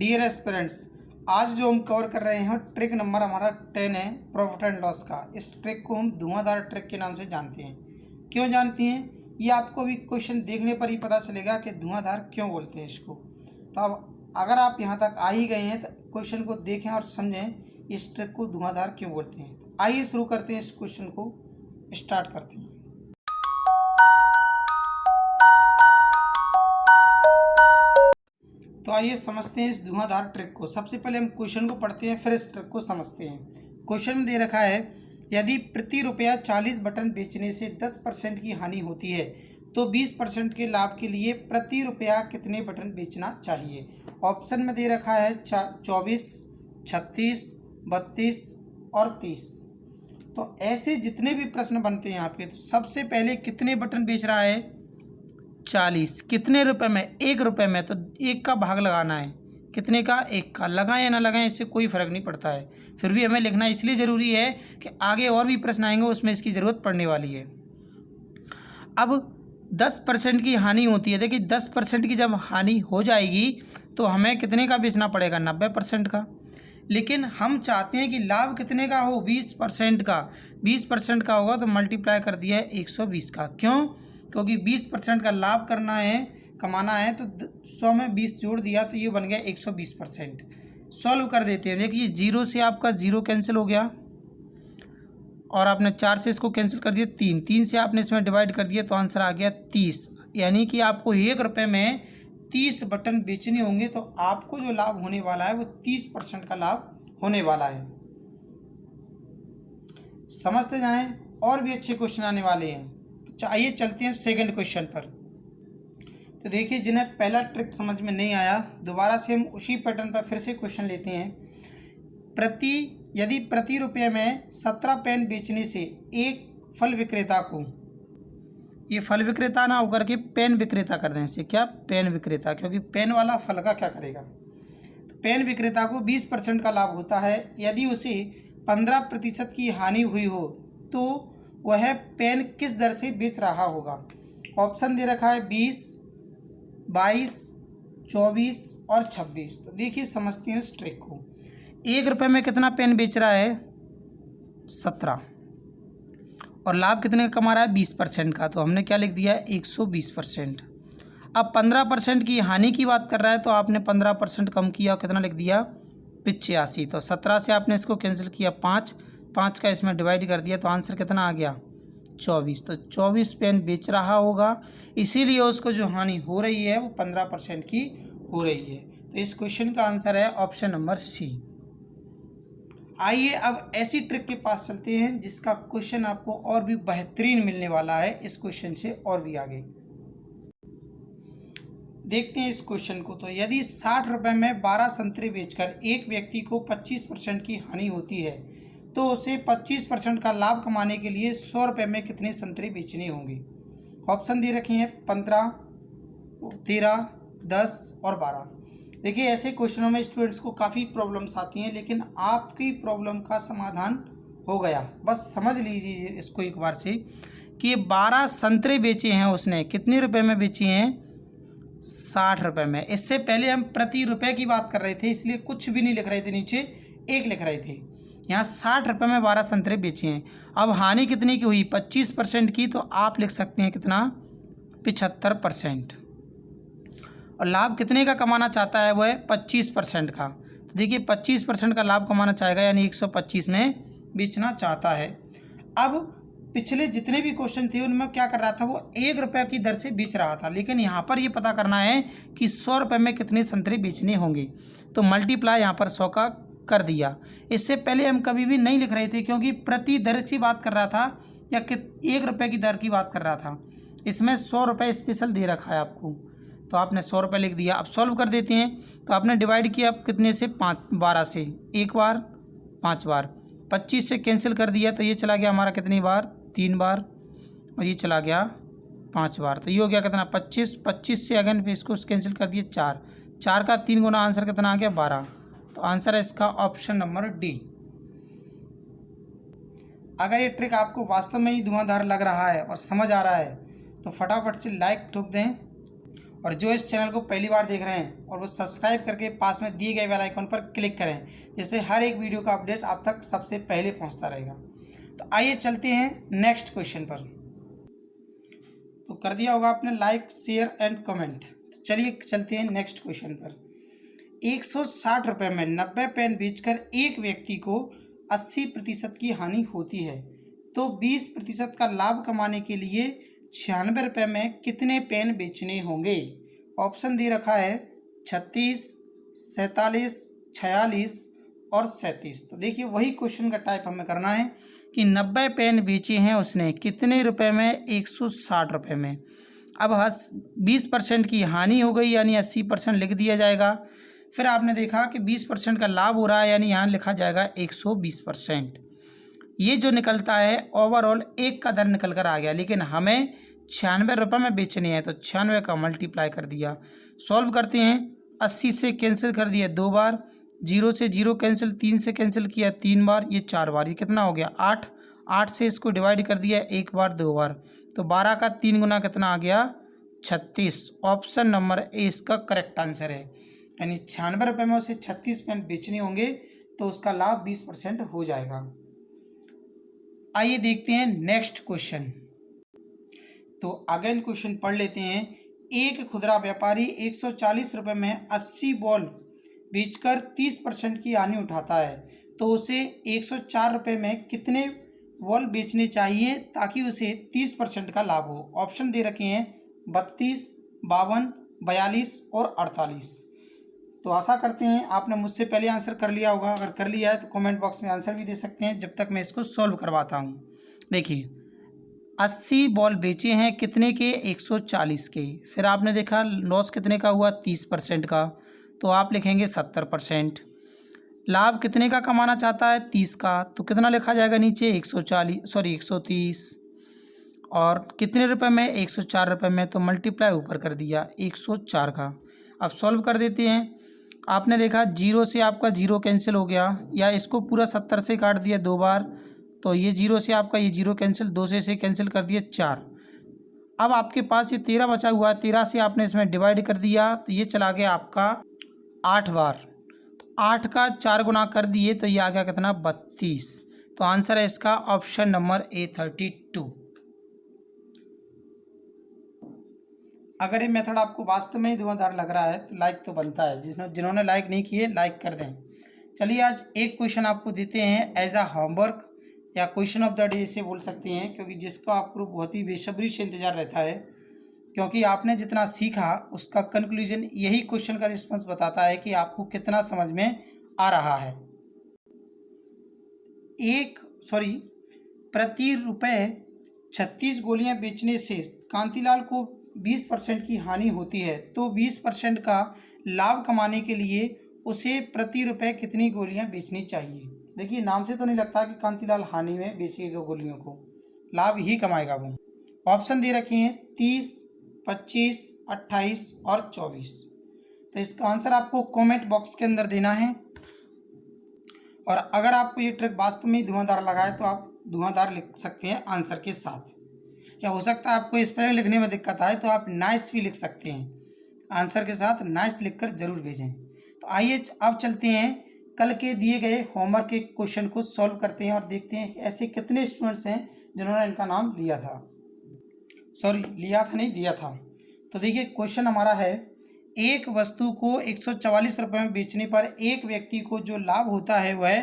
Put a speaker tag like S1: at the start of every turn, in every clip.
S1: Dear aspirants, आज जो हम कवर कर रहे हैं ट्रिक नंबर हमारा 10 है प्रॉफिट एंड लॉस का। इस ट्रिक को हम धुआंधार ट्रिक के नाम से जानते हैं। क्यों जानते हैं ये आपको भी क्वेश्चन देखने पर ही पता चलेगा कि धुआंधार क्यों बोलते हैं इसको। तो अब अगर आप यहाँ तक आ ही गए हैं तो क्वेश्चन को देखें और समझें इस ट्रिक को धुआंधार क्यों बोलते हैं। आइए शुरू करते हैं, इस क्वेश्चन को स्टार्ट करते हैं। तो आइए समझते हैं इस धुआंधार ट्रिक को। सबसे पहले हम क्वेश्चन को पढ़ते हैं, फिर इस ट्रिक को समझते हैं। क्वेश्चन में दे रखा है, यदि प्रति रुपया 40 बटन बेचने से 10% की हानि होती है तो 20% के लाभ के लिए प्रति रुपया कितने बटन बेचना चाहिए। ऑप्शन में दे रखा है 24, 36, 32 और 30। तो ऐसे जितने भी प्रश्न बनते हैं यहाँ पे, तो सबसे पहले कितने बटन बेच रहा है 40, कितने रुपए में, 1 रुपये में, तो 1 का भाग लगाना है। कितने का, 1 का। लगाएं या ना लगाएं इससे कोई फ़र्क नहीं पड़ता है, फिर भी हमें लिखना इसलिए ज़रूरी है कि आगे और भी प्रश्न आएंगे उसमें इसकी ज़रूरत पड़ने वाली है। अब 10% की हानि होती है। देखिए 10% की जब हानि हो जाएगी तो हमें कितने का बेचना पड़ेगा, 90% का। लेकिन हम चाहते हैं कि लाभ कितने का हो, 20% का। 20% का होगा तो मल्टीप्लाई कर दिया है 120 का। क्यों? क्योंकि 20% का लाभ करना है, कमाना है, तो 100 में 20 जोड़ दिया तो ये बन गया 120%। सॉल्व कर देते हैं। देखिए 0 से आपका 0 कैंसिल हो गया और आपने 4 से इसको कैंसिल कर दिया, 3 से आपने इसमें डिवाइड कर दिया तो आंसर आ गया 30। यानी कि आपको 1 रुपये में 30 बटन बेचने होंगे तो आपको जो लाभ होने वाला है वो 30% का लाभ होने वाला है। समझते जाएं, और भी अच्छे क्वेश्चन आने वाले हैं। तो आइए चलते हैं सेकंड क्वेश्चन पर। तो देखिए जिन्हें पहला ट्रिक समझ में नहीं आया, दोबारा से हम उसी पैटर्न पर फिर से क्वेश्चन लेते हैं। यदि प्रति रुपये में 17 पेन बेचने से एक फल विक्रेता को, ये फल विक्रेता ना होकर के पेन विक्रेता कर दें, इसे क्या, पेन विक्रेता, क्योंकि पेन वाला फल का क्या करेगा। तो पेन विक्रेता को 20% का लाभ होता है। यदि उसे 15% की हानि हुई हो तो वह पेन किस दर से बेच रहा होगा। ऑप्शन दे रखा है 20, 22, 24 और 26। तो देखिए समझते हैं इस ट्रिक को। 1 रुपये में कितना पेन बेच रहा है, 17, और लाभ कितने का कमा रहा है, 20% का। तो हमने क्या लिख दिया है, 120%। अब 15% की हानि की बात कर रहा है तो आपने 15% कम किया, कितना लिख दिया, 85। तो 17 से आपने इसको कैंसिल किया, 5 का इसमें डिवाइड कर दिया तो आंसर कितना आ गया, 24। तो 24 पेन बेच रहा होगा, इसीलिए उसको जो हानि हो रही है वो 15% की हो रही है। तो इस क्वेश्चन का आंसर है ऑप्शन नंबर सी। आइए अब ऐसी ट्रिक के पास चलते हैं जिसका क्वेश्चन आपको और भी बेहतरीन मिलने वाला है इस क्वेश्चन से और भी आगे। देखते हैं इस क्वेश्चन को। तो यदि 60 रुपये में 12 संतरे बेचकर एक व्यक्ति को 25% की हानि होती है तो उसे 25% का लाभ कमाने के लिए 100 रुपये में कितने संतरे बेचने होंगे। ऑप्शन दे रखे हैं 15, 13, 10 और 12। देखिए ऐसे क्वेश्चनों में स्टूडेंट्स को काफ़ी प्रॉब्लम्स आती हैं, लेकिन आपकी प्रॉब्लम का समाधान हो गया। बस समझ लीजिए इसको एक बार से कि 12 संतरे बेचे हैं उसने, कितने रुपए में बेचे हैं, 60 रुपये में। इससे पहले हम प्रति रुपये की बात कर रहे थे, इसलिए कुछ भी नहीं लिख रहे थे, नीचे 1 लिख रहे थे। यहाँ 60 रुपये में 12 संतरे बेचे हैं। अब हानि कितनी की हुई, 25% की, तो आप लिख सकते हैं कितना, 75%। और लाभ कितने का कमाना चाहता है, वो है 25% का। तो देखिए 25% का लाभ कमाना चाहेगा, यानी 125 में बेचना चाहता है। अब पिछले जितने भी क्वेश्चन थे उनमें क्या कर रहा था, वो 1 रुपये की दर से बेच रहा था, लेकिन यहाँ पर ये पता करना है कि 100 रुपये में कितने संतरे बेचने होंगे। तो मल्टीप्लाई यहाँ पर 100 का कर दिया। इससे पहले हम कभी भी नहीं लिख रहे थे क्योंकि प्रति दर की बात कर रहा था या 1 रुपये की दर की बात कर रहा था। इसमें 100 रुपये स्पेशल दे रखा है आपको, तो आपने 100 रुपये लिख दिया। अब सॉल्व कर देते हैं। तो आपने डिवाइड किया कितने से, 12 से, 1 बार, 5 बार, 25 से कैंसिल कर दिया तो ये चला गया हमारा कितनी बार, 3 बार, और ये चला गया 5 बार। तो ये हो गया कितना, 25 से अगेन इसको कैंसिल कर दिए, 4 का 3 गुना, आंसर कितना आ गया, 12। तो आंसर है इसका ऑप्शन नंबर डी। अगर ये ट्रिक आपको वास्तव में ही धुआंधार लग रहा है और समझ आ रहा है तो फटाफट से लाइक ठोक दें और जो इस चैनल को पहली बार देख रहे हैं और वो सब्सक्राइब करके पास में दिए गए बेल आइकन पर क्लिक करें, जिससे हर एक वीडियो का अपडेट आप तक सबसे पहले पहुंचता रहेगा। तो आइए चलते हैं नेक्स्ट क्वेश्चन पर। तो कर दिया होगा आपने लाइक, शेयर एंड कमेंट। तो चलिए चलते हैं नेक्स्ट क्वेश्चन पर। 160 रुपये में 90 पेन बेचकर एक व्यक्ति को 80% की हानि होती है, तो 20% का लाभ कमाने के लिए 96 रुपये में कितने पेन बेचने होंगे? ऑप्शन दे रखा है 36, 47, 46 और 37। तो देखिए वही क्वेश्चन का टाइप हमें करना है कि 90 पेन बेचे हैं उसने कितने रुपए में? 160 रुपये में। अब 20% की हानि हो गई यानी 80% लिख दिया जाएगा। फिर आपने देखा कि 20% का लाभ हो रहा है यानी यहाँ लिखा जाएगा 120%। ये जो निकलता है ओवरऑल एक का दर निकल कर आ गया, लेकिन हमें 96 रुपये में बेचने हैं तो 96 का मल्टीप्लाई कर दिया। सॉल्व करते हैं। 80 से कैंसिल कर दिया 2 बार, 0 से 0 कैंसिल, 3 से कैंसिल किया 3 बार, ये 4 बार, ये कितना हो गया 8। 8 से इसको डिवाइड कर दिया 1 बार 2 बार, तो 12 का 3 गुना कितना आ गया 36। ऑप्शन नंबर ए इसका करेक्ट आंसर है। यानी 96 रुपये में उसे 36 पेन बेचने होंगे तो उसका लाभ 20% हो जाएगा। आइए देखते हैं नेक्स्ट क्वेश्चन। तो अगेन क्वेश्चन पढ़ लेते हैं। एक खुदरा व्यापारी 140 रुपये में 80 बॉल बेचकर 30% की हानि उठाता है, तो उसे 104 रुपये में कितने बॉल बेचने चाहिए ताकि उसे 30% का लाभ हो? ऑप्शन दे रखे हैं 32, 52, 42 और 48। तो आशा करते हैं आपने मुझसे पहले आंसर कर लिया होगा। अगर कर लिया है तो कमेंट बॉक्स में आंसर भी दे सकते हैं जब तक मैं इसको सॉल्व करवाता हूँ। देखिए 80 बॉल बेचे हैं कितने के? 140 के। फिर आपने देखा लॉस कितने का हुआ? 30% का, तो आप लिखेंगे 70%। लाभ कितने का कमाना चाहता है? 30 का, तो कितना लिखा जाएगा नीचे? 130। और कितने रुपए में? 104 रुपये में, तो मल्टीप्लाई ऊपर कर दिया 104 का। अब सॉल्व कर देते हैं। आपने देखा 0 से आपका 0 कैंसिल हो गया, या इसको पूरा 70 से काट दिया 2 बार, तो ये 0 से आपका ये 0 कैंसिल, 2 से इसे कैंसिल कर दिया 4। अब आपके पास ये 13 बचा हुआ है, 13 से आपने इसमें डिवाइड कर दिया तो ये चला गया आपका 8 बार। तो 8 का 4 गुना कर दिए तो ये आ गया कितना? 32। तो आंसर है इसका ऑप्शन नंबर ए 32। अगर ये मेथड आपको वास्तव में ही धुआंधार लग रहा है तो लाइक तो बनता है। जिन्होंने लाइक नहीं किए लाइक कर दें। चलिए आज एक क्वेश्चन आपको देते हैं एज अ होमवर्क या क्वेश्चन ऑफ द डे इसे बोल सकते हैं, क्योंकि जिसका आपको बहुत ही बेसब्री से इंतजार रहता है, क्योंकि आपने जितना सीखा उसका कंक्लूजन यही क्वेश्चन का रिस्पॉन्स बताता है कि आपको कितना समझ में आ रहा है। प्रति रुपये 36 गोलियां बेचने से कांतिलाल को 20% की हानि होती है, तो 20% का लाभ कमाने के लिए उसे प्रति रुपये कितनी गोलियां बेचनी चाहिए? देखिए नाम से तो नहीं लगता कि कांतिलाल हानि में बेचेगा गोलियों को, लाभ ही कमाएगा वो। ऑप्शन दे रखे हैं 30, 25, 28 और 24। तो इसका आंसर आपको कमेंट बॉक्स के अंदर देना है। और अगर आपको ये ट्रिक वास्तव में धुआंधार लगा है तो आप धुआंधार लिख सकते हैं आंसर के साथ, या हो सकता है आपको स्पेलिंग लिखने में दिक्कत आए तो आप नाइस भी लिख सकते हैं। आंसर के साथ नाइस लिखकर जरूर भेजें। तो आइए अब चलते हैं कल के दिए गए होमवर्क के क्वेश्चन को सॉल्व करते हैं और देखते हैं ऐसे कितने स्टूडेंट्स हैं जिन्होंने इनका नाम लिया था, दिया था। तो देखिए क्वेश्चन हमारा है, एक वस्तु को 144 रुपये में बेचने पर एक व्यक्ति को जो लाभ होता है वह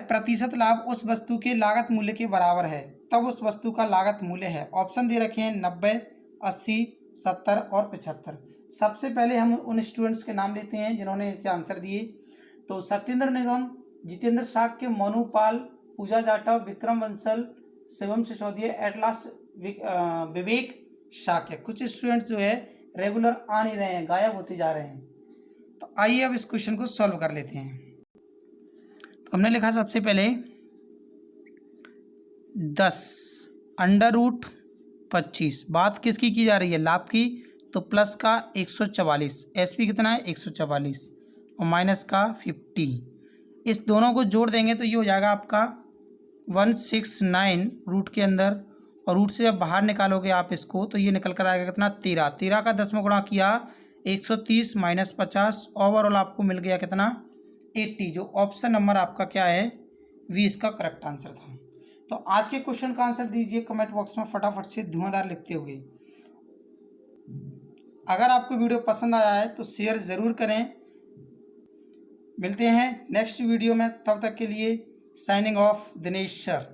S1: प्रतिशत लाभ उस वस्तु के लागत मूल्य के बराबर है, तब उस वस्तु का लागत मूल्य है। ऑप्शन दे रखे हैं 90, 80, 70 और 75। सबसे पहले हम उन स्टूडेंट्स के नाम लेते हैं जिन्होंने इनके आंसर दिए। तो सत्येंद्र निगम, जितेंद्र शाक्य, मनु पाल, पूजा जाटव, विक्रम बंसल, शिवम सिसोदिया, एट लास्ट विवेक शाक्य। कुछ स्टूडेंट्स जो है रेगुलर आ नहीं रहे हैं, गायब होते जा रहे हैं। तो आइए अब इस क्वेश्चन को सॉल्व कर लेते हैं। तो हमने लिखा सबसे पहले 10√25। बात किसकी की जा रही है? लाभ की। तो प्लस का 144, एसपी कितना है 144, और माइनस का 50। इस दोनों को जोड़ देंगे तो ये हो जाएगा आपका 169 रूट के अंदर और रूट से जब बाहर निकालोगे आप इसको तो ये निकल कर आएगा कितना 13। 13 का 10 में गुणा किया 130 माइनस 50, ओवरऑल आपको मिल गया कितना 80। जो ऑप्शन नंबर आपका क्या है वी इसका करेक्ट आंसर था। तो आज के क्वेश्चन का आंसर दीजिए कमेंट बॉक्स में फटाफट से धुआंधार लिखते हुए। अगर आपको वीडियो पसंद आया है तो शेयर ज़रूर करें। मिलते हैं नेक्स्ट वीडियो में, तब तक के लिए साइनिंग ऑफ दिनेश सर।